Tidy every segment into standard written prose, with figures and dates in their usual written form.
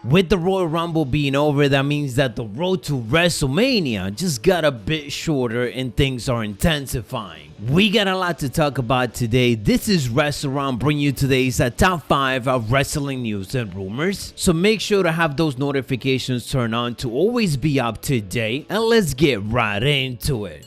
With the Royal Rumble being over, that means that the road to WrestleMania just got a bit shorter and things are intensifying. We got a lot to talk about today. This is WrestleRound bringing you today's top 5 of wrestling news and rumors. So make sure to have those notifications turned on to always be up to date, and let's get right into it.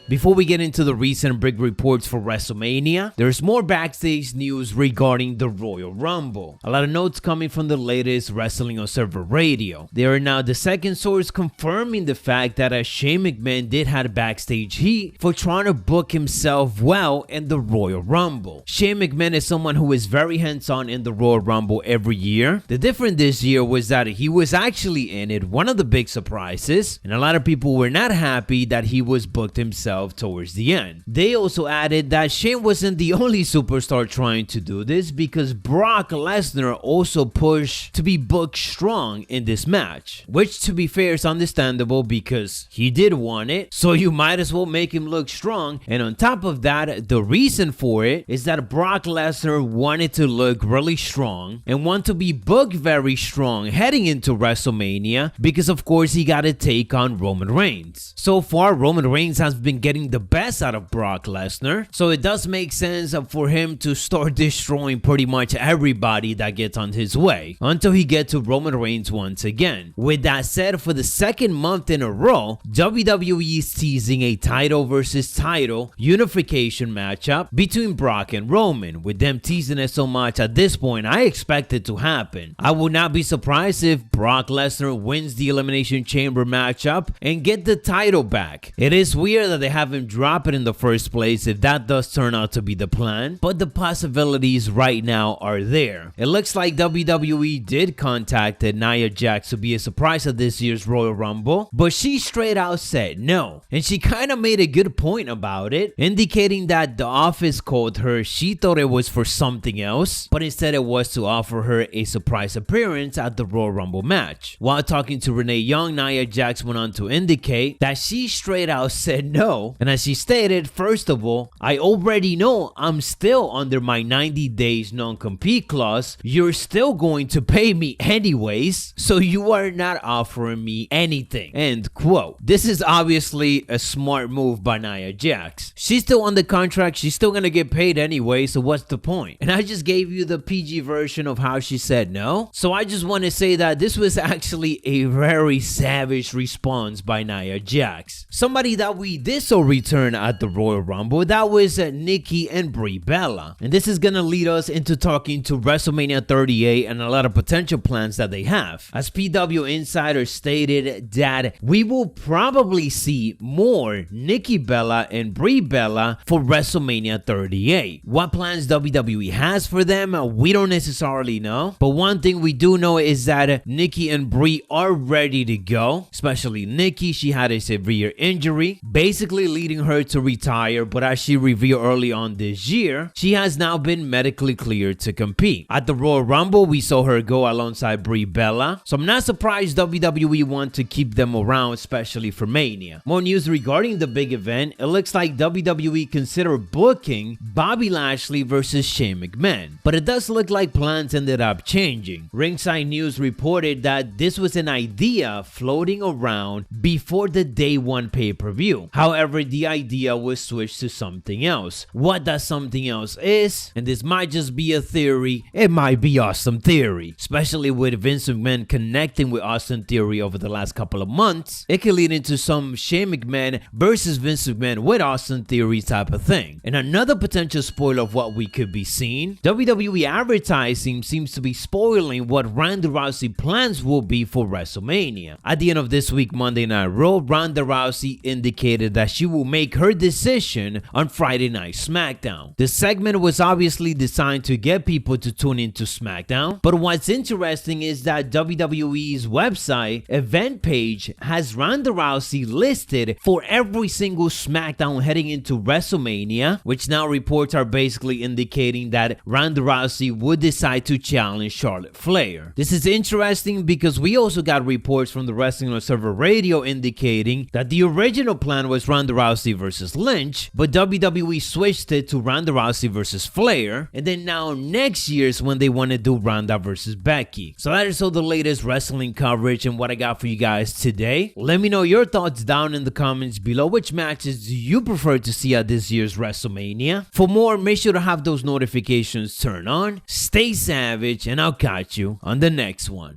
Before we get into the recent big reports for WrestleMania, there's more backstage news regarding the Royal Rumble. A lot of notes coming from the latest Wrestling Observer Radio. They are now the second source confirming the fact that Shane McMahon did have backstage heat for trying to book himself well in the Royal Rumble. Shane McMahon is someone who is very hands-on in the Royal Rumble every year. The difference this year was that he was actually in it, one of the big surprises, and a lot of people were not happy that he was booked himself towards the end. They also added that Shane wasn't the only superstar trying to do this, because Brock Lesnar also pushed to be booked strong in this match, which to be fair is understandable because he did want it, so you might as well make him look strong. And on top of that, the reason for it is that Brock Lesnar wanted to look really strong and want to be booked very strong heading into WrestleMania, because of course he got to take on Roman Reigns. So far, Roman Reigns has been getting the best out of Brock Lesnar, so it does make sense for him to start destroying pretty much everybody that gets on his way until he gets to Roman Reigns once again. With that said, for the second month in a row, WWE is teasing a title versus title unification matchup between Brock and Roman. With them teasing it so much at this point, I expect it to happen. I would not be surprised if Brock Lesnar wins the Elimination Chamber matchup and get the title back. It is weird that they have him drop it in the first place if that does turn out to be the plan, but the possibilities right now are there. It looks like WWE did contact Nia Jax to be a surprise at this year's Royal Rumble, but she straight out said no, and she kind of made a good point about it, indicating that the office called her. She thought it was for something else, but instead it was to offer her a surprise appearance at the Royal Rumble match. While talking to Renee Young, Nia Jax went on to indicate that she straight out said no. And as she stated, first of all, I already know I'm still under my 90 days non-compete clause. You're still going to pay me anyways, so you are not offering me anything. End quote. This is obviously a smart move by Nia Jax. She's still on the contract. She's still going to get paid anyway, so what's the point? And I just gave you the PG version of how she said no. So I just want to say that this was actually a very savage response by Nia Jax. Somebody that we did so return at the Royal Rumble, that was Nikki and Brie Bella. And this is gonna lead us into talking to WrestleMania 38 and a lot of potential plans that they have. As PW Insider stated that we will probably see more Nikki Bella and Brie Bella for WrestleMania 38. What plans WWE has for them, we don't necessarily know, but one thing we do know is that Nikki and Brie are ready to go, especially Nikki. She had a severe injury, basically leading her to retire, but as she revealed early on this year, she has now been medically cleared to compete. At the Royal Rumble, we saw her go alongside Brie Bella, so I'm not surprised WWE want to keep them around, especially for Mania. More news regarding the big event. It looks like WWE considered booking Bobby Lashley versus Shane McMahon, but it does look like plans ended up changing. Ringside News reported that this was an idea floating around before the day one pay-per-view. However, the idea was switched to something else. What that something else is, and this might just be a theory, it might be Austin Theory. Especially with Vince McMahon connecting with Austin Theory over the last couple of months, it could lead into some Shane McMahon versus Vince McMahon with Austin Theory type of thing. And another potential spoiler of what we could be seeing, WWE advertising seems to be spoiling what Ronda Rousey plans will be for WrestleMania. At the end of this week, Monday Night Raw, Ronda Rousey indicated that she will make her decision on Friday Night SmackDown. The segment was obviously designed to get people to tune into SmackDown, but what's interesting is that WWE's website event page has Ronda Rousey listed for every single SmackDown heading into WrestleMania, which now reports are basically indicating that Ronda Rousey would decide to challenge Charlotte Flair. This is interesting because we also got reports from the Wrestling Observer Radio indicating that the original plan was Ronda Ronda Rousey versus Lynch, but WWE switched it to Ronda Rousey versus Flair, and then now next year is when they want to do Ronda versus Becky. So that is all the latest wrestling coverage and what I got for you guys today. Let me know your thoughts down in the comments below. Which matches do you prefer to see at this year's WrestleMania? For more, make sure to have those notifications turned on. Stay savage, and I'll catch you on the next one.